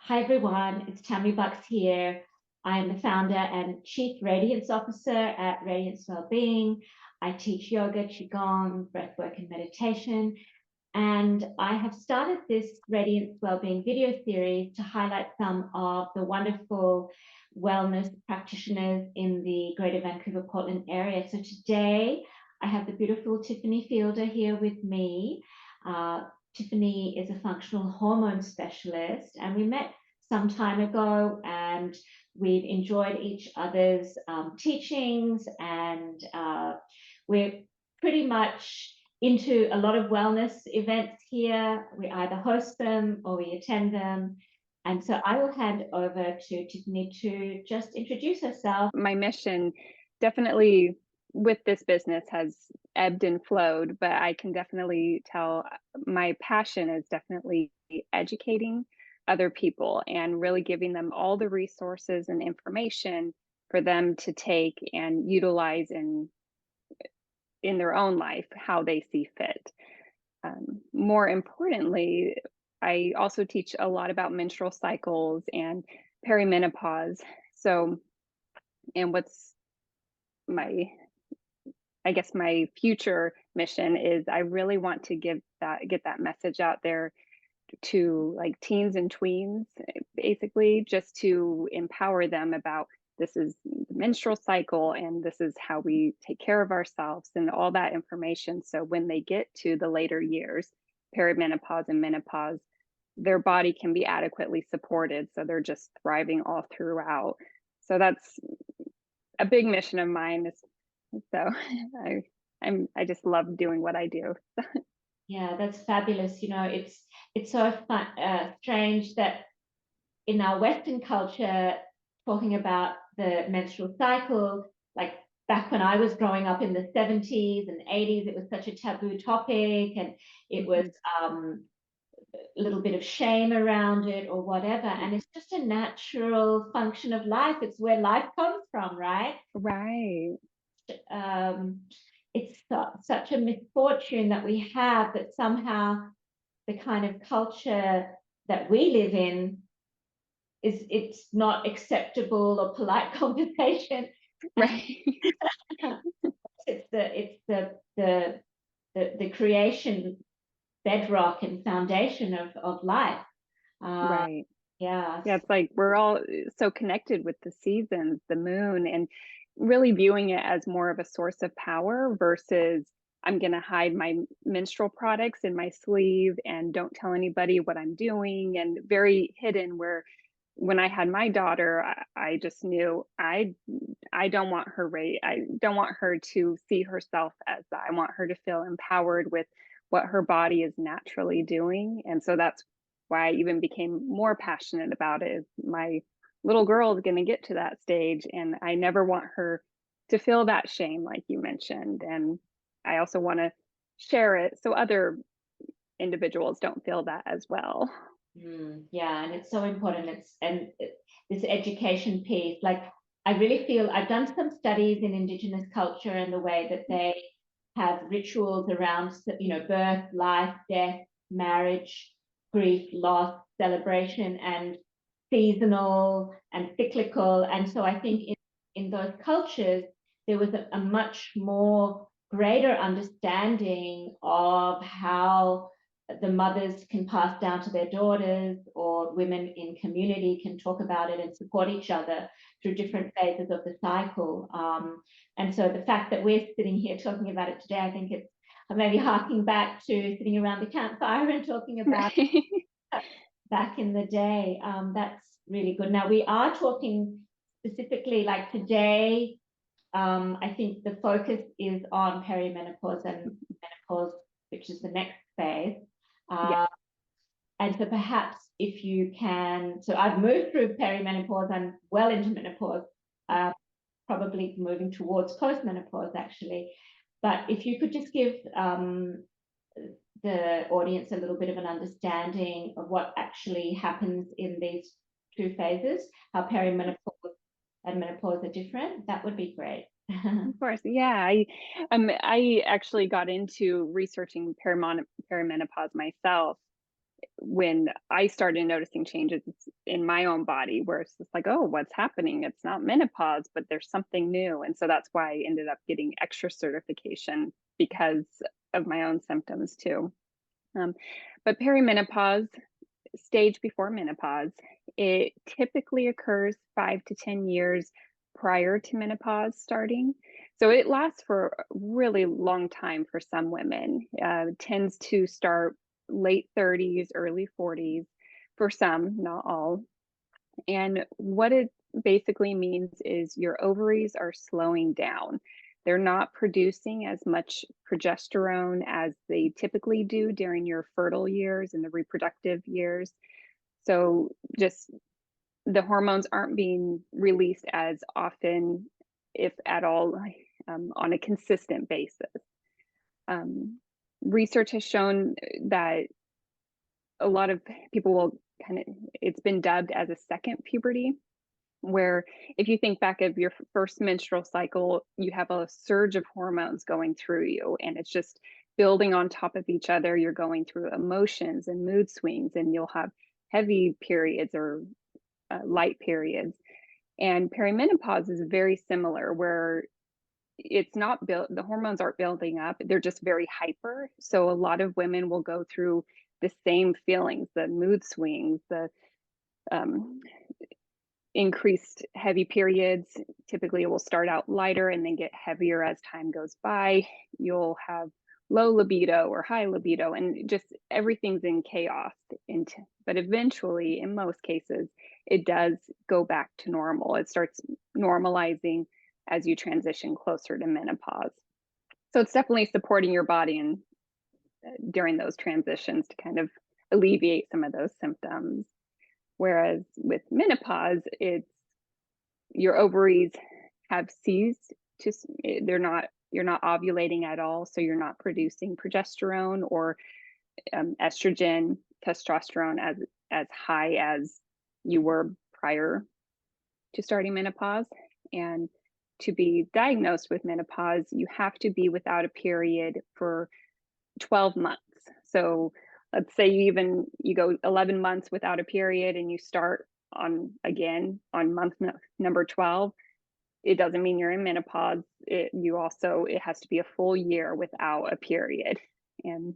Hi everyone, it's Tammy Bux here. I am the founder and Chief Radiance Officer at Radiance Wellbeing. I teach yoga, qigong, breathwork, and meditation. And I have started this Radiance Wellbeing video series to highlight some of the wonderful wellness practitioners in the Greater Vancouver Portland area. So today I have the beautiful Tiffany Fielder here with me. Tiffany is a functional hormone specialist, and we met some time ago, and we've enjoyed each other's teachings, and we're pretty much into a lot of wellness events here. We either host them or we attend them. And so I will hand over to Tiffany to just introduce herself. My mission definitely with this business has ebbed and flowed, but I can definitely tell my passion is definitely educating other people and really giving them all the resources and information for them to take and utilize in their own life how they see fit. More importantly, I also teach a lot about menstrual cycles and perimenopause. So, and what's my I guess my future mission is I really want to get that message out there to like teens and tweens, basically, just to empower them about this is the menstrual cycle and this is how we take care of ourselves and all that information. So when they get to the later years, perimenopause and menopause, their body can be adequately supported. So they're just thriving all throughout. So that's a big mission of mine. So I just love doing what I do. Yeah, that's fabulous. It's so strange that in our Western culture, talking about the menstrual cycle, like back when I was growing up in the 70s and 80s, it was such a taboo topic, and it was Mhm. a little bit of shame around it or whatever. And it's just a natural function of life. It's where life comes from, right? Right. Um, it's such a misfortune that we have that somehow the kind of culture that we live in it's not acceptable or polite conversation. And Right. it's the creation bedrock and foundation of life. Uh, Right. yeah. Yeah, it's like we're all so connected with the seasons, the moon, and really viewing it as more of a source of power versus I'm going to hide my menstrual products in my sleeve and don't tell anybody what I'm doing, and very hidden. Where when I had my daughter, I just knew I don't want her I don't want her to see herself as that. I want her to feel empowered with what her body is naturally doing. And so that's why I even became more passionate about it. Is my little girl is going to get to that stage, and I never want her to feel that shame, like you mentioned. And I also want to share it so other individuals don't feel that as well. Yeah, and it's so important. This education piece, like I really feel I've done some studies in Indigenous culture and the way that they have rituals around, birth, life, death, marriage, grief, loss, celebration, and seasonal and cyclical. And so I think in those cultures, there was a much more greater understanding of how the mothers can pass down to their daughters, or women in community can talk about it and support each other through different phases of the cycle. And so the fact that we're sitting here talking about it today, I think it's maybe harking back to sitting around the campfire and talking about Right. it back in the day. That's really good. Now we are talking specifically like today. I think the focus is on perimenopause and menopause, which is the next phase. Yes. Uh, and so perhaps if you can, so I've moved through perimenopause, I'm well into menopause, uh, probably moving towards postmenopause actually. But if you could just give the audience a little bit of an understanding of what actually happens in these two phases, how perimenopause and menopause are different, that would be great. Of course, yeah. I actually got into researching perimenopause myself when I started noticing changes in my own body, where it's just like, oh, what's happening? It's not menopause, but there's something new. And so that's why I ended up getting extra certification because of my own symptoms too. Um, but perimenopause, stage before menopause, it typically occurs 5 to 10 years prior to menopause starting. So it lasts for a really long time for some women. Tends to start late 30s, early 40s for some, not all. And what it basically means is your ovaries are slowing down. They're not producing as much progesterone as they typically do during your fertile years and the reproductive years. So just the hormones aren't being released as often, if at all, on a consistent basis. Um, Research has shown that a lot of people will it's been dubbed as a second puberty, where if you think back of your first menstrual cycle, you have a surge of hormones going through you, and it's just building on top of each other. You're going through emotions and mood swings, and you'll have heavy periods or light periods. And perimenopause is very similar, where it's not built, the hormones aren't building up, they're just very hyper. So a lot of women will go through the same feelings, the mood swings, the um, increased heavy periods. Typically it will start out lighter and then get heavier as time goes by. You'll have low libido or high libido, and just everything's in chaos. But eventually, in most cases, it does go back to normal. It starts normalizing as you transition closer to menopause. So it's definitely supporting your body and during those transitions to kind of alleviate some of those symptoms. Whereas with menopause, it's your ovaries have ceased to, you're not ovulating at all. So you're not producing progesterone or estrogen, testosterone as high as you were prior to starting menopause. And to be diagnosed with menopause, you have to be without a period for 12 months. So let's say you go 11 months without a period and you start on month number 12. It doesn't mean you're in menopause. It has to be a full year without a period. And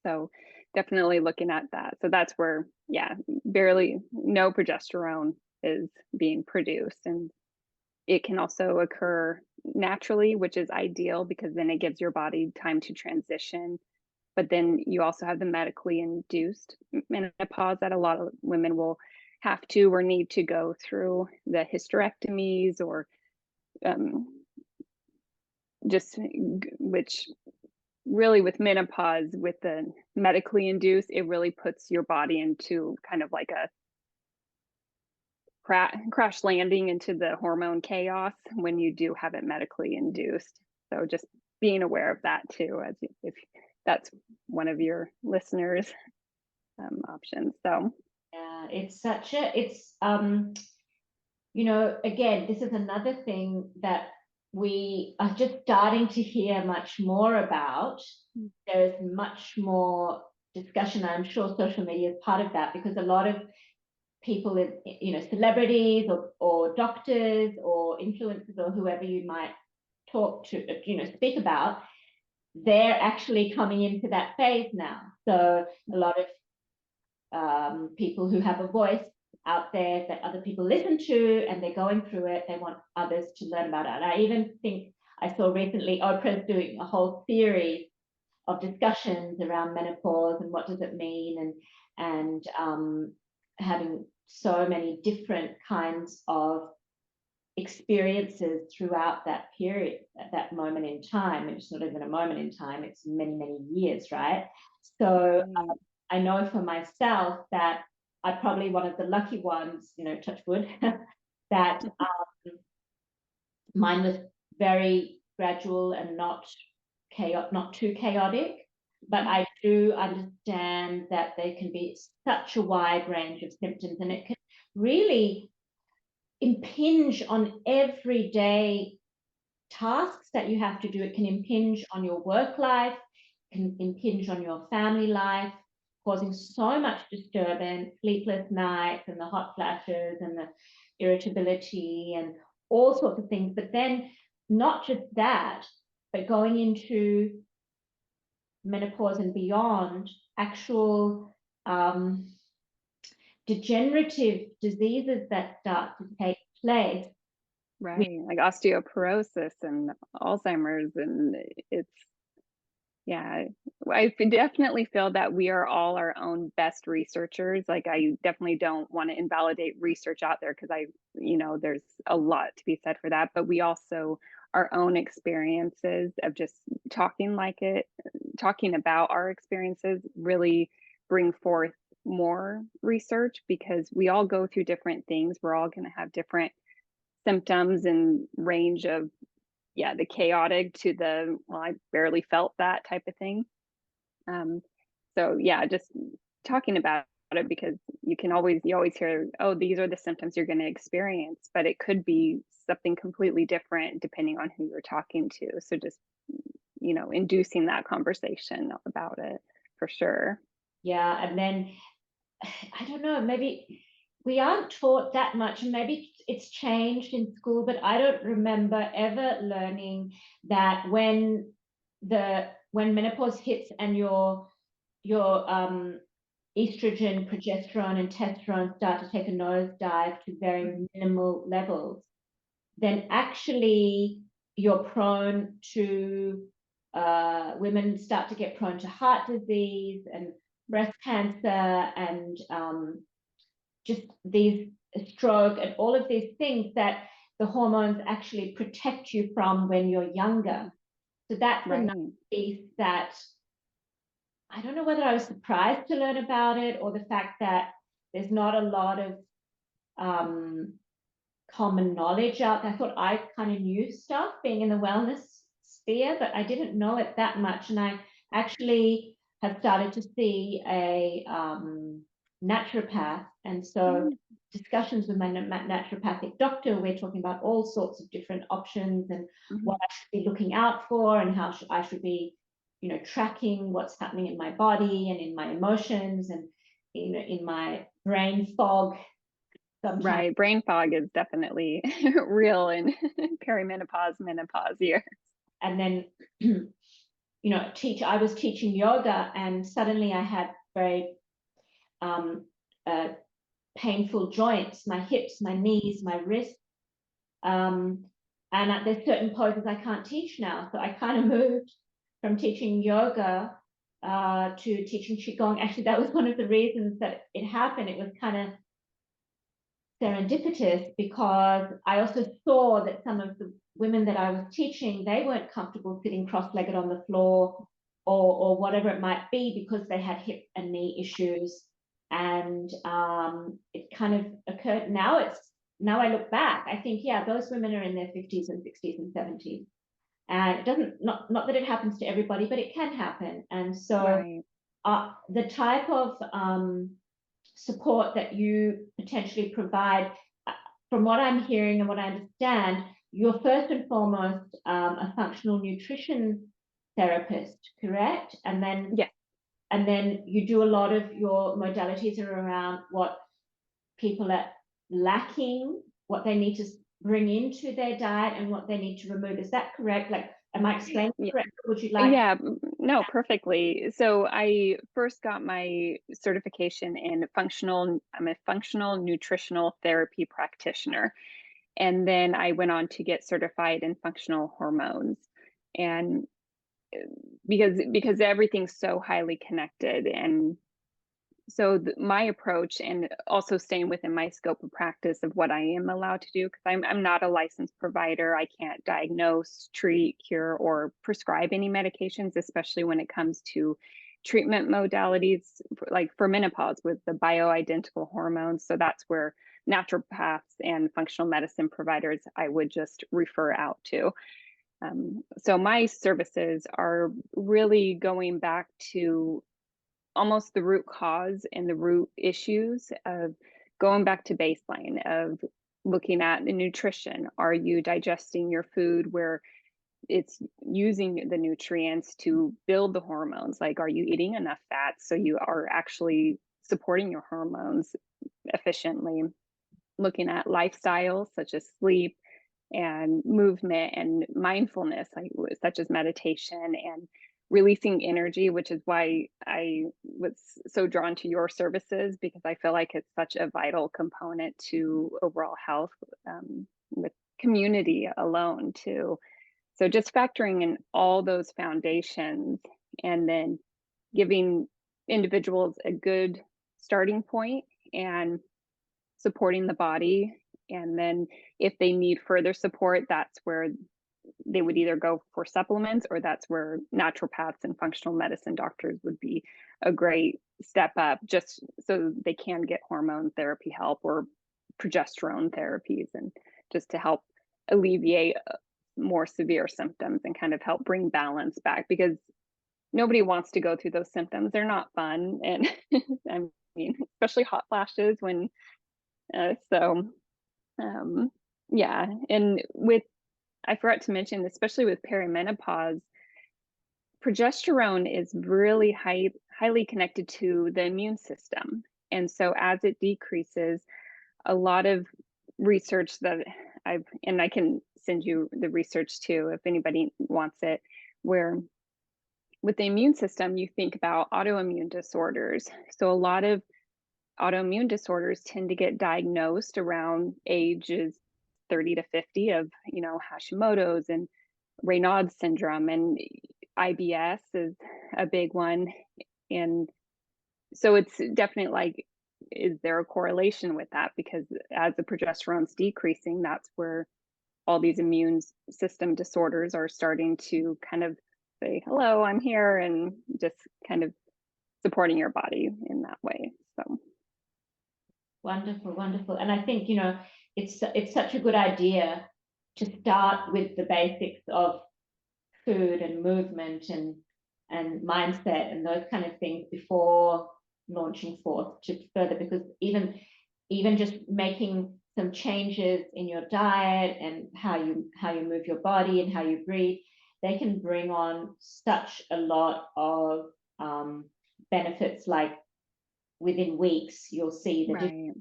so definitely looking at that. So that's where, yeah, barely no progesterone is being produced. And it can also occur naturally, which is ideal because then it gives your body time to transition. But then you also have the medically induced menopause that a lot of women will have to or need to go through the hysterectomies or which really with menopause, with the medically induced, it really puts your body into kind of like a crash landing into the hormone chaos when you do have it medically induced. So just being aware of that too, as if that's one of your listeners' options. So yeah, it's again, this is another thing that we are just starting to hear much more about. There is much more discussion. I'm sure social media is part of that, because a lot of people, celebrities or doctors or influencers or whoever you might talk to, speak about, they're actually coming into that phase now. So a lot of people who have a voice out there that other people listen to, and they're going through it, they want others to learn about it. And I even think I saw recently Oprah's doing a whole series of discussions around menopause and what does it mean, and having so many different kinds of experiences throughout that period, at that moment in time. And it's not even a moment in time, it's many, many years, right? So I know for myself that I'm probably one of the lucky ones, touch wood, that mine was very gradual and not too chaotic. But I do understand that there can be such a wide range of symptoms, and it can really impinge on everyday tasks that you have to do. It can impinge on your work life, can impinge on your family life. causing so much disturbance, sleepless nights and the hot flashes and the irritability and all sorts of things. But then not just that, but going into menopause and beyond, actual degenerative diseases that start to take place. Right. Like osteoporosis and Alzheimer's, and it's, yeah, I definitely feel that we are all our own best researchers. Like, I definitely don't want to invalidate research out there because there's a lot to be said for that. But we also, our own experiences of just talking about our experiences really bring forth more research, because we all go through different things. We're all going to have different symptoms and range of, yeah, the chaotic to the, well, I barely felt that type of thing. So yeah, just talking about it, because you always hear, oh, these are the symptoms you're going to experience, but it could be something completely different depending on who you're talking to. So just, inducing that conversation about it for sure. Yeah, and then I don't know, maybe we aren't taught that much, and maybe it's changed in school, but I don't remember ever learning that when menopause hits and your estrogen, progesterone, and testosterone start to take a nosedive to very minimal levels, then actually you're prone to women start to get prone to heart disease and breast cancer and just these stroke and all of these things that the hormones actually protect you from when you're younger. So that's Right. another piece that I don't know whether I was surprised to learn about it, or the fact that there's not a lot of common knowledge out there. I thought I kind of knew stuff being in the wellness sphere, but I didn't know it that much. And I actually have started to see a naturopath. And so discussions with my naturopathic doctor, we're talking about all sorts of different options and what I should be looking out for, and how I should be, tracking what's happening in my body and in my emotions and, in my brain fog. Sometimes. Right. Brain fog is definitely real in perimenopause, menopause years. And then, I was teaching yoga, and suddenly I had very painful joints, my hips, my knees, my wrists. And there's certain poses I can't teach now. So I kind of moved from teaching yoga to teaching qigong. Actually, that was one of the reasons that it happened. It was kind of serendipitous, because I also saw that some of the women that I was teaching, they weren't comfortable sitting cross-legged on the floor or whatever it might be, because they had hip and knee issues. And it kind of occurred, now I look back, I think, yeah, those women are in their 50s and 60s and 70s. And it doesn't, not that it happens to everybody, but it can happen. And so Right. the type of support that you potentially provide, from what I'm hearing and what I understand, you're first and foremost a functional nutrition therapist, correct? And then, Yeah. and then you do a lot of your modalities are around what people are lacking, what they need to bring into their diet, and what they need to remove. Is that correct? Like, am I explaining correct? Would you like? Yeah, no, perfectly. So I first got my certification in I'm a functional nutritional therapy practitioner. And then I went on to get certified in functional hormones. And because everything's so highly connected, and so my approach, and also staying within my scope of practice of what I am allowed to do, because I'm not a licensed provider. I can't diagnose, treat, cure, or prescribe any medications, especially when it comes to treatment modalities, like for menopause with the bioidentical hormones. So that's where naturopaths and functional medicine providers I would just refer out to. So my services are really going back to almost the root cause and the root issues of going back to baseline of looking at the nutrition. Are you digesting your food where it's using the nutrients to build the hormones. Like, are you eating enough fats so you are actually supporting your hormones efficiently? Looking at lifestyles such as sleep and movement and mindfulness, like such as meditation and releasing energy, which is why I was so drawn to your services, because I feel like it's such a vital component to overall health, with community alone too. So just factoring in all those foundations and then giving individuals a good starting point and supporting the body. And then if they need further support, that's where they would either go for supplements, or that's where naturopaths and functional medicine doctors would be a great step up, just so they can get hormone therapy help or progesterone therapies, and just to help alleviate more severe symptoms and kind of help bring balance back, because nobody wants to go through those symptoms. They're not fun. And I mean, especially hot flashes when so um yeah. And with, I forgot to mention, especially with perimenopause, progesterone is really highly connected to the immune system. And so as it decreases, a lot of research that and I can send you the research too if anybody wants it, where with the immune system, you think about autoimmune disorders. So a lot of autoimmune disorders tend to get diagnosed around ages 30 to 50, of, Hashimoto's and Raynaud's syndrome, and IBS is a big one. And so it's definitely like, is there a correlation with that? Because as the progesterone's decreasing, that's where all these immune system disorders are starting to kind of say, hello, I'm here, and just kind of supporting your body in that way. So Wonderful, wonderful. And I think, it's such a good idea to start with the basics of food and movement and mindset and those kind of things before launching forth to further, because even just making some changes in your diet and how you move your body and how you breathe, they can bring on such a lot of benefits. Like within weeks you'll see the difference. right.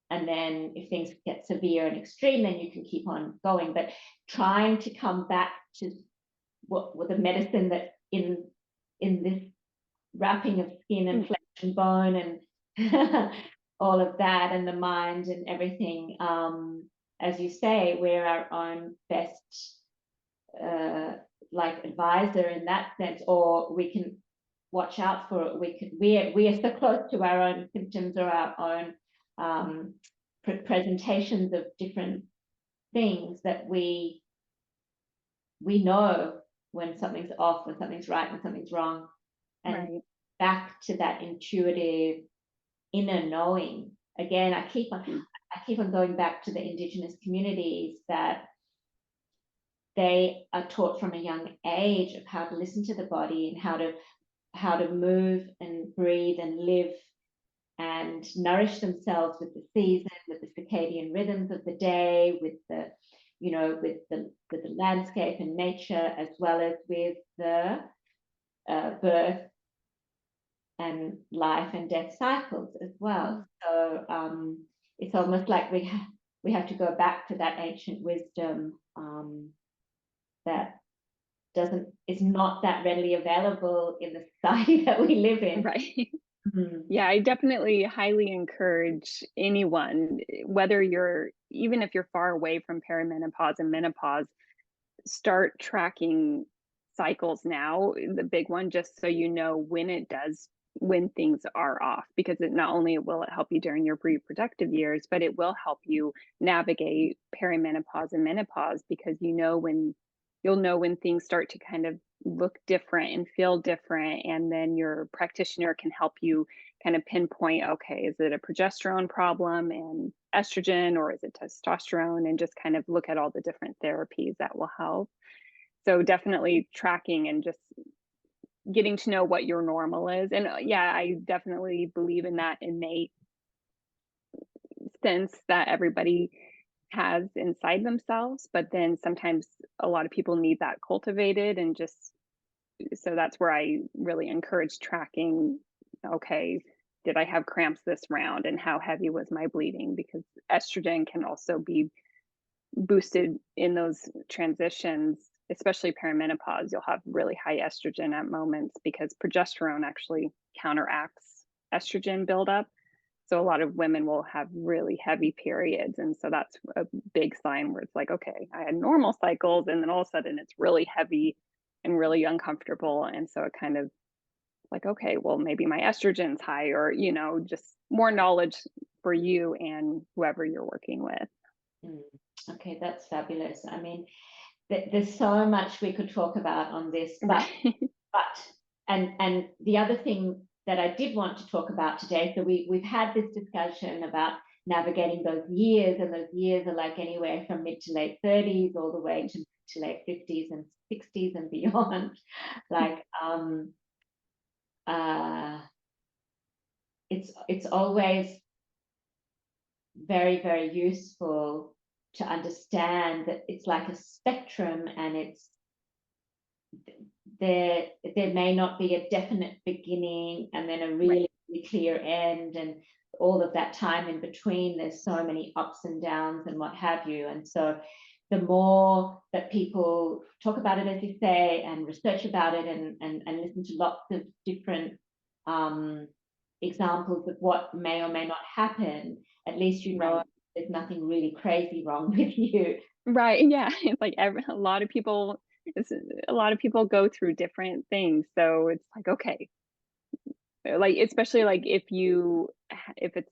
And then if things get severe and extreme, then you can keep on going. But trying to come back to what the medicine that in this wrapping of skin and flesh and bone and all of that, and the mind and everything, as you say, we're our own best like advisor in that sense, or we can watch out for it. We are so close to our own symptoms or our own presentations of different things that we know when something's off, when something's right, when something's wrong, and Right. back to that intuitive inner knowing. Again, I keep on going back to the Indigenous communities, that they are taught from a young age of how to listen to the body and how to move and breathe and live and nourish themselves with the season, with the circadian rhythms of the day, with the with the landscape and nature, as well as with the birth and life and death cycles as well. So it's almost like we have to go back to that ancient wisdom that is not that readily available in the society that we live in. Right. Mm-hmm. Yeah, I definitely highly encourage anyone, whether even if you're far away from perimenopause and menopause, start tracking cycles now, the big one, just so you know when things are off, because it not only will it help you during your reproductive years, but it will help you navigate perimenopause and menopause, because you'll know when things start to kind of look different and feel different, and then your practitioner can help you kind of pinpoint, okay, is it a progesterone problem and estrogen, or is it testosterone, and just kind of look at all the different therapies that will help. So definitely tracking and just getting to know what your normal is. And yeah, I definitely believe in that innate sense that everybody has inside themselves, but then sometimes a lot of people need that cultivated, and just so that's where I really encourage tracking. Okay, did I have cramps this round, and how heavy was my bleeding? Because estrogen can also be boosted in those transitions, especially perimenopause. You'll have really high estrogen at moments because progesterone actually counteracts estrogen buildup. So a lot of women will have really heavy periods. And so that's a big sign where it's like, okay, I had normal cycles, and then all of a sudden it's really heavy and really uncomfortable. And so it kind of like, okay, well, maybe my estrogen's high, or, just more knowledge for you and whoever you're working with. Mm. Okay, that's fabulous. I mean, there's so much we could talk about on this, but Right. and the other thing that I did want to talk about today, so we've had this discussion about navigating those years, and those years are like anywhere from mid to late 30s all the way to late 50s and 60s and beyond. Like uh it's always very, very useful to understand that it's like a spectrum, and it's there may not be a definite beginning and then a Right. really, really clear end, and all of that time in between there's so many ups and downs and what have you. And so the more that people talk about it, as you say, and research about it, and listen to lots of different examples of what may or may not happen, at least you know Right. there's nothing really crazy wrong with you. Right. Yeah. It's like a lot of people, it's, a lot of people go through different things. So it's like, okay, like, especially like if it's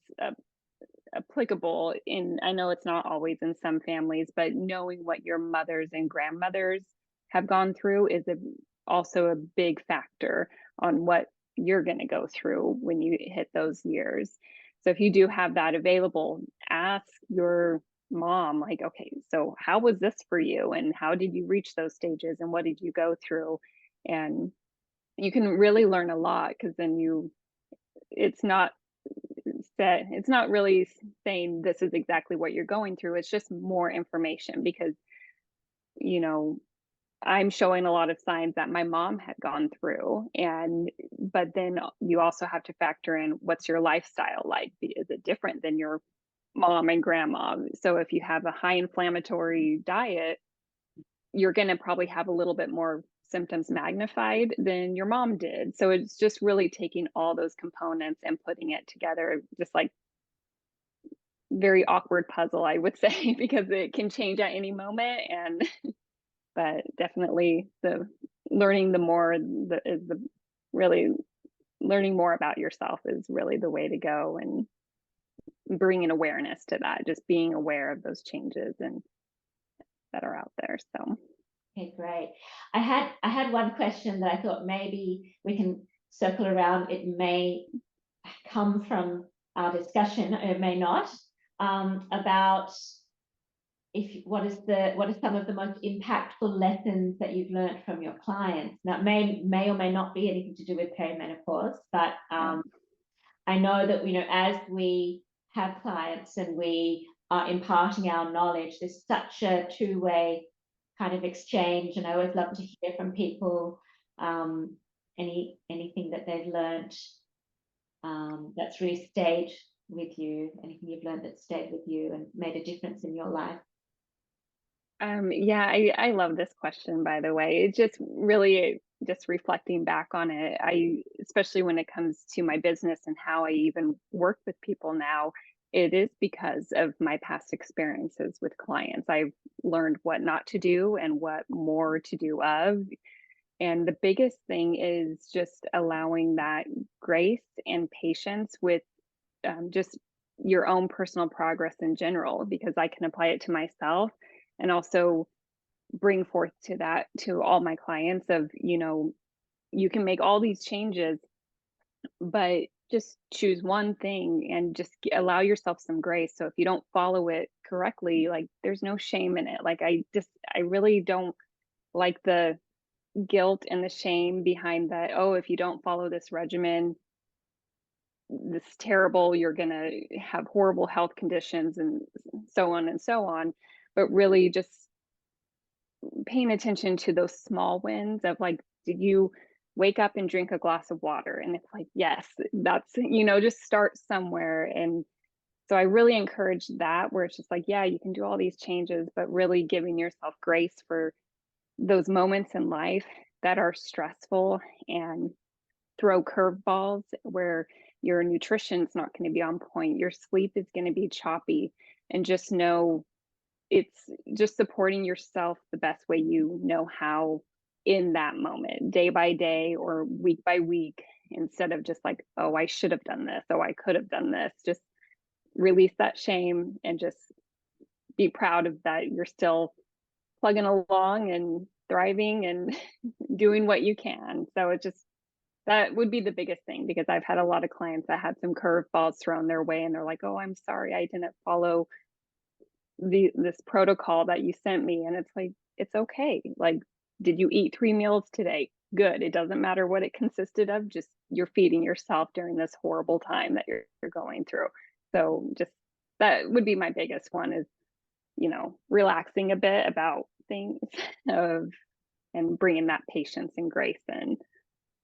applicable in, I know it's not always in some families, but knowing what your mothers and grandmothers have gone through is also a big factor on what you're going to go through when you hit those years. So if you do have that available, ask your mom, like, okay, so how was this for you, and how did you reach those stages, and what did you go through? And you can really learn a lot, because then it's not it's not really saying this is exactly what you're going through. It's just more information, because, you know, I'm showing a lot of signs that my mom had gone through. And, but then you also have to factor in, what's your lifestyle like? Is it different than your mom and grandma? So if you have a high inflammatory diet, you're going to probably have a little bit more symptoms magnified than your mom did. So it's just really taking all those components and putting it together, just like very awkward puzzle, I would say, because it can change at any moment. And but definitely the learning the more the is the really learning more about yourself is really the way to go, and bringing awareness to that, just being aware of those changes and that are out there. So Okay, great. I had one question that I thought maybe we can circle around. It may come from our discussion, or it may not, about if what are some of the most impactful lessons that you've learned from your clients. Now, it may or may not be anything to do with perimenopause, but right. I know that, as we have clients and we are imparting our knowledge, there's such a two-way kind of exchange, and I always love to hear from people anything that they've learned that's really stayed with you, anything you've learned that stayed with you and made a difference in your life. Yeah, I love this question, by the way. It just really, just reflecting back on it, especially when it comes to my business and how I even work with people now, it is because of my past experiences with clients. I've learned what not to do and what more to do of. And the biggest thing is just allowing that grace and patience with just your own personal progress in general, because I can apply it to myself, and also bring forth to that to all my clients of, you can make all these changes, but just choose one thing and just allow yourself some grace. So if you don't follow it correctly, like, there's no shame in it. Like, I really don't like the guilt and the shame behind that. Oh, if you don't follow this regimen, this is terrible, you're going to have horrible health conditions and so on and so on, but really just paying attention to those small wins of like, did you wake up and drink a glass of water? And it's like, yes, that's, just start somewhere. And so I really encourage that, where it's just like, yeah, you can do all these changes, but really giving yourself grace for those moments in life that are stressful, and throw curveballs where your nutrition's not going to be on point, your sleep is going to be choppy, and just know it's just supporting yourself the best way you know how in that moment, day by day or week by week, instead of just like, oh, I should have done this, oh, I could have done this. Just release that shame and just be proud of that you're still plugging along and thriving and doing what you can. So it just, that would be the biggest thing, because I've had a lot of clients that had some curveballs thrown their way and they're like, oh, I'm sorry, I didn't follow this protocol that you sent me. And it's like, it's okay. Like, did you eat 3 meals today? Good. It doesn't matter what it consisted of, just you're feeding yourself during this horrible time that you're going through. So just, that would be my biggest one, is relaxing a bit about things of, and bringing that patience and grace in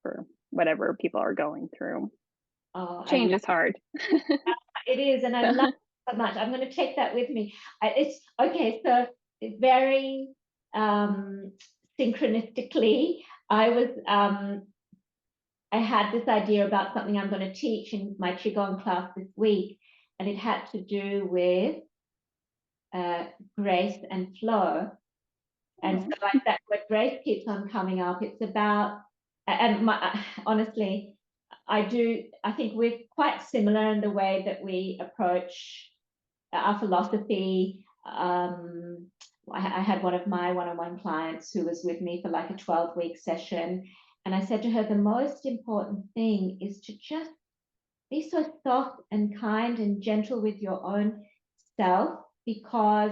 for whatever people are going through. Oh, I Change love is hard. it is, and I love it so much. I'm going to take that with me. It's okay. So very synchronistically, I had this idea about something I'm going to teach in my qigong class this week, and it had to do with grace and flow. And so, Oh, like that word grace keeps on coming up. It's about, and honestly, I think we're quite similar in the way that we approach our philosophy. I had one of my one-on-one clients who was with me for like a 12-week session. And I said to her, the most important thing is to just be so soft and kind and gentle with your own self, because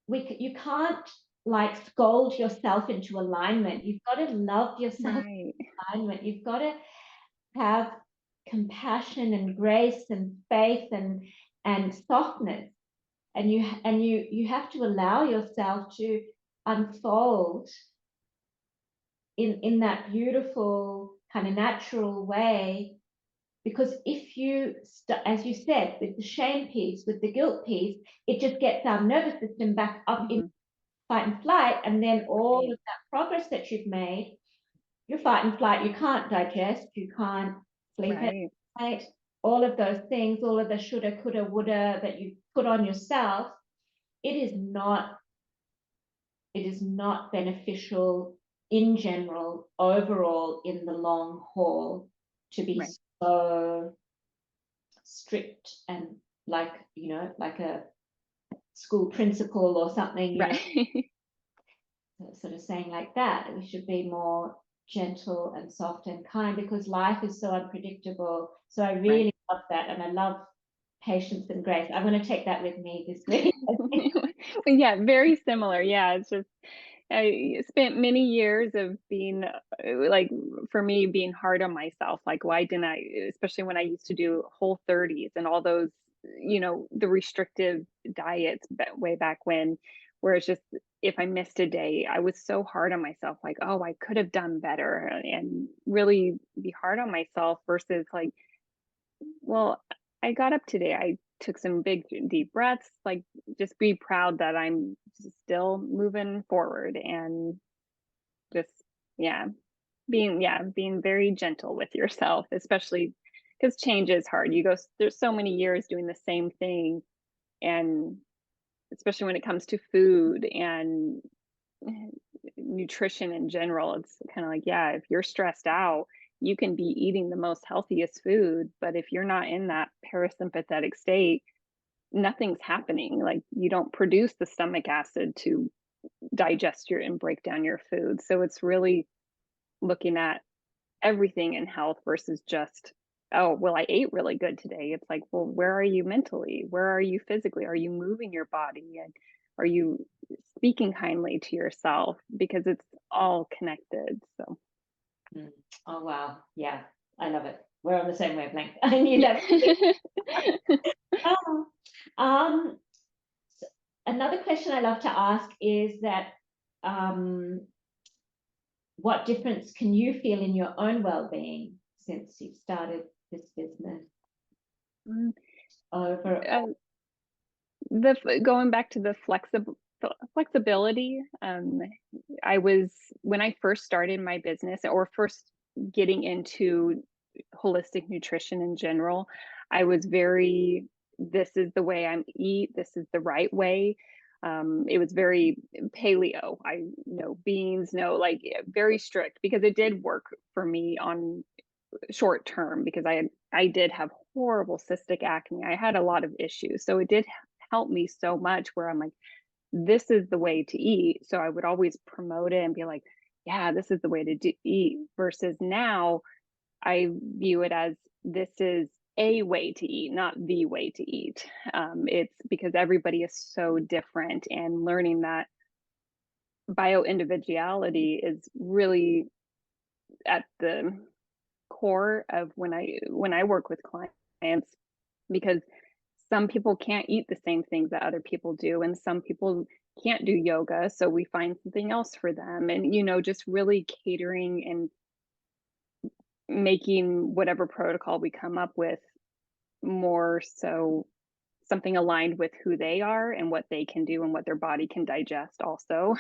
you can't like scold yourself into alignment. You've got to love yourself right, in alignment. You've got to have compassion and grace and faith and softness, and you have to allow yourself to unfold in that beautiful kind of natural way. Because if you as you said, with the shame piece, with the guilt piece, it just gets our nervous system back up in hmm, fight and flight, and then all right, of that progress that you've made, your fight and flight, you can't digest, you can't sleep at right, night, all of those things, all of the shoulda, coulda, woulda that you put on yourself, it is not beneficial in general, overall, in the long haul, to be right, so strict and like, like a school principal or something, right, sort of saying like that. We should be more gentle and soft and kind, because life is so unpredictable. So I right. really love that, and I love patience and grace. I'm going to take that with me this week. Yeah, very similar. Yeah, it's just I spent many years of being like, for me, being hard on myself. Like, why didn't I, especially when I used to do Whole30s and all those, the restrictive diets way back when, where it's just, if I missed a day, I was so hard on myself, like, oh, I could have done better, and really be hard on myself versus like, well, I got up today. I took some big deep breaths, like just be proud that I'm still moving forward, and just, yeah, being very gentle with yourself, especially because change is hard. There's so many years doing the same thing, and especially when it comes to food and nutrition in general, it's kind of like, yeah, if you're stressed out, you can be eating the most healthiest food, but if you're not in that parasympathetic state, nothing's happening. Like, you don't produce the stomach acid to digest your and break down your food. So it's really looking at everything in health versus just, oh, well, I ate really good today. It's like, well, where are you mentally? Where are you physically? Are you moving your body? And are you speaking kindly to yourself? Because it's all connected. So, Oh wow, yeah, I love it. we're on the same wavelength. I knew that. Oh, another question I love to ask is that what difference can you feel in your own well-being since you've started this business? Over Going back to the flexibility, when I first started my business or first getting into holistic nutrition in general, I was very, this is the way I eat, this is the right way. It was very paleo. I no beans, no, like very strict, because it did work for me on short term, because I did have horrible cystic acne. I had a lot of issues. So it did help me so much where I'm like, this is the way to eat. So I would always promote it and be like, yeah, this is the way to eat. Versus now, I view it as this is a way to eat, not the way to eat. It's because everybody is so different, and learning that bio individuality is really at the core of when I work with clients, because some people can't eat the same things that other people do, and some people can't do yoga, so we find something else for them. And just really catering and making whatever protocol we come up with more so something aligned with who they are and what they can do and what their body can digest also,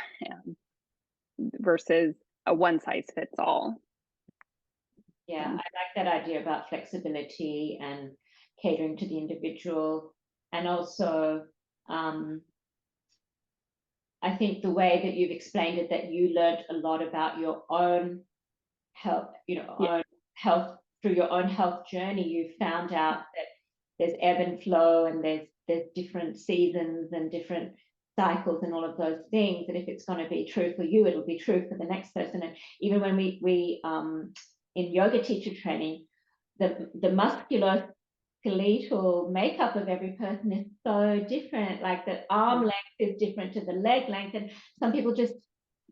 versus a one size fits all. Yeah, I like that idea about flexibility and catering to the individual. And also, I think the way that you've explained it, that you learned a lot about your own health, own health through your own health journey. You found out that there's ebb and flow, and there's different seasons and different cycles and all of those things. And if it's going to be true for you, it'll be true for the next person. And even when we in yoga teacher training, the musculoskeletal makeup of every person is so different. Like the arm length is different to the leg length, and some people just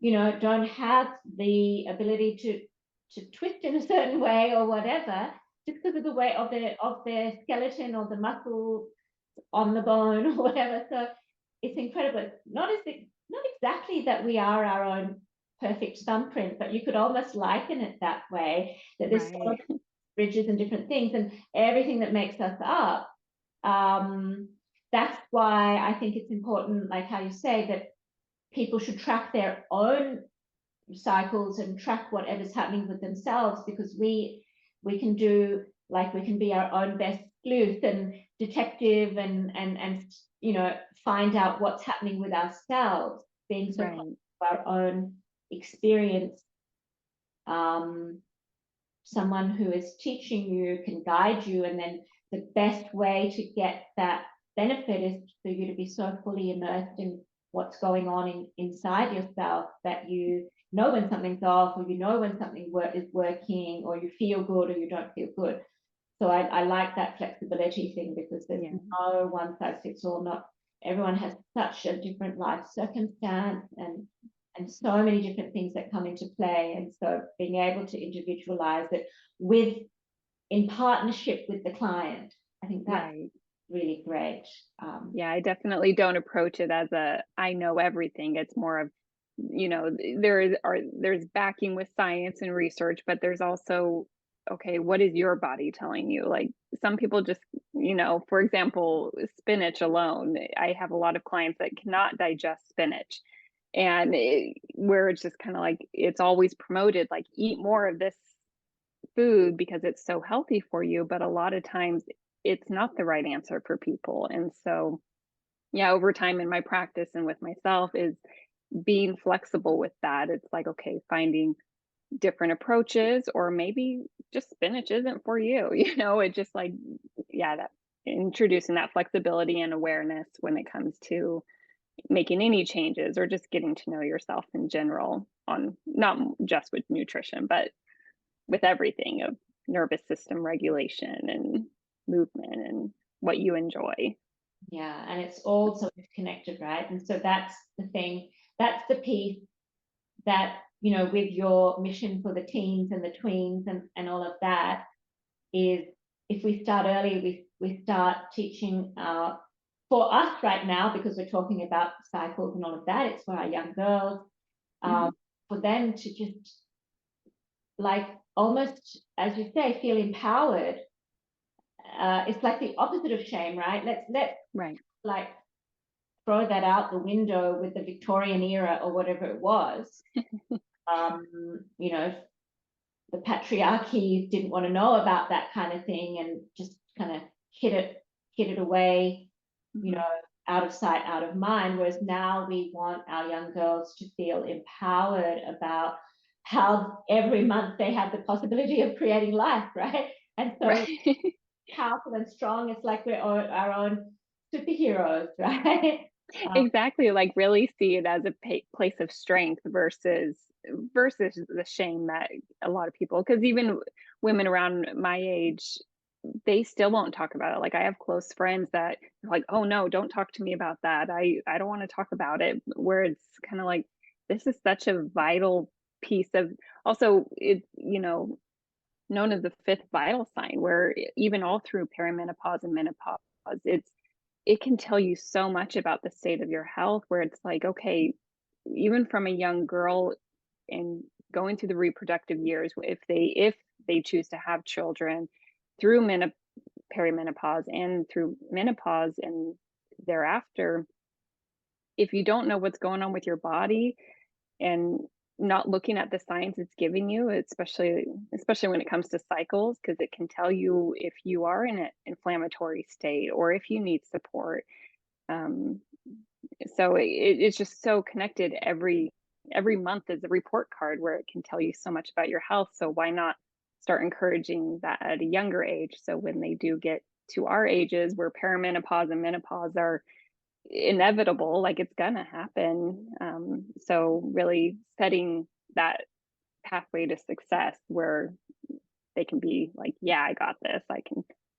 don't have the ability to twist in a certain way or whatever, just because of the weight of their skeleton or the muscle on the bone or whatever. So it's incredible. Not exactly that we are our own perfect thumbprint, but you could almost liken it that way, that there's so many bridges and different things, and everything that makes us up. That's why I think it's important, like how you say, that people should track their own cycles and track whatever's happening with themselves, because we can do, like, we can be our own best sleuth and detective and find out what's happening with ourselves, being so close to our own experience. Someone who is teaching you can guide you, and then the best way to get that benefit is for you to be so fully immersed in what's going on inside yourself that you know when something's off, or when something is working, or you feel good or you don't feel good. So I like that flexibility thing, because there's no one size fits all. Not everyone has such a different life circumstance and so many different things that come into play. And so being able to individualize it in partnership with the client, I think that's really great. I definitely don't approach it as I know everything. It's more of, there's backing with science and research, but there's also, okay, what is your body telling you? Like some people just, for example, spinach alone. I have a lot of clients that cannot digest spinach, and where it's just kind of like, it's always promoted, like eat more of this food because it's so healthy for you. But a lot of times it's not the right answer for people. And so, over time in my practice and with myself is being flexible with that. It's like, okay, finding different approaches, or maybe just spinach isn't for you. It's just like, that introducing that flexibility and awareness when it comes to making any changes, or just getting to know yourself in general, on not just with nutrition, but with everything, of nervous system regulation and movement and what you enjoy. Yeah, and it's all so connected, right? And so that's the thing, that's the piece that, with your mission for the teens and the tweens and all of that, is if we start early, we start teaching for us right now, because we're talking about cycles and all of that, it's for our young girls, for them to just like almost, as you say, feel empowered. It's like the opposite of shame, right? Let's Right. like throw that out the window with the Victorian era or whatever it was. You know, the patriarchy didn't want to know about that kind of thing and just kind of hid it away, you know, out of sight, out of mind. Whereas now we want our young girls to feel empowered about how every month they have the possibility of creating life, right? And so Right. powerful and strong, it's like we're our own superheroes, right? Exactly, like, really see it as a place of strength versus the shame that a lot of people, because even women around my age, they still won't talk about it. Like, I have close friends that are like, "Oh, no, don't talk to me about that. I don't wanna talk about it," where it's kinda like, this is such a vital piece of, also, it's, known as the fifth vital sign, where even all through perimenopause and menopause, it can tell you so much about the state of your health, where it's like, okay, even from a young girl and going through the reproductive years, if they choose to have children through perimenopause and through menopause and thereafter, if you don't know what's going on with your body and not looking at the signs it's giving you, especially when it comes to cycles, because it can tell you if you are in an inflammatory state or if you need support. um, so it's just so connected. Every month is a report card where it can tell you so much about your health, so why not start encouraging that at a younger age, so when they do get to our ages where perimenopause and menopause are inevitable, like, it's gonna happen. So really setting that pathway to success where they can be like, yeah, I got this.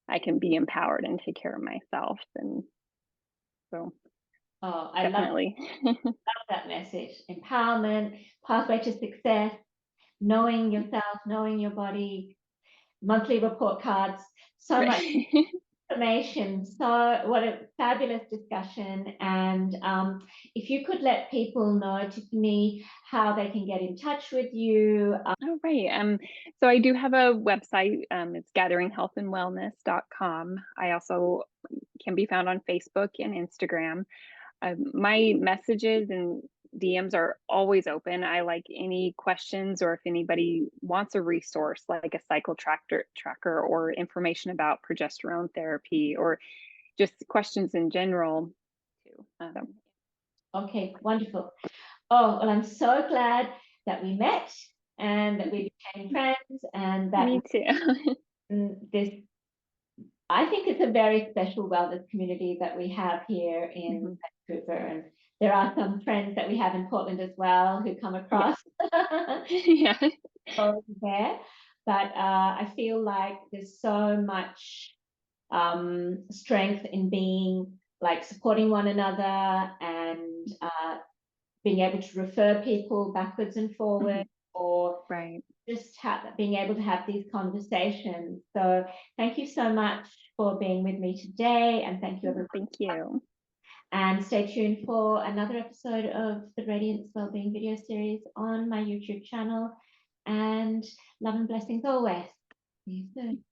I can be empowered and take care of myself. And so Oh, I love definitely. that message. Empowerment, pathway to success, knowing yourself, knowing your body, monthly report cards, so much Right. information. So what a fabulous discussion. And if you could let people know, Tiffany, how they can get in touch with you. Oh, right. So I do have a website. It's gatheringhealthandwellness.com. I also can be found on Facebook and Instagram. My messages and DMs are always open. I like any questions, or if anybody wants a resource like a cycle tracker or information about progesterone therapy or just questions in general too. Okay, wonderful. Oh, well, I'm so glad that we met and that we became friends and that Me too. this, I think it's a very special wellness community that we have here in Mhm. Vancouver. And there are some friends that we have in Portland as well who come Yeah. across Yeah. over there. But I feel like there's so much strength in being like supporting one another and being able to refer people backwards and forwards, Mhm. or Right. just being able to have these conversations. So thank you so much for being with me today, and thank you everyone. Thank you. And stay tuned for another episode of the Radiance Wellbeing video series on my YouTube channel. And love and blessings always. See you soon.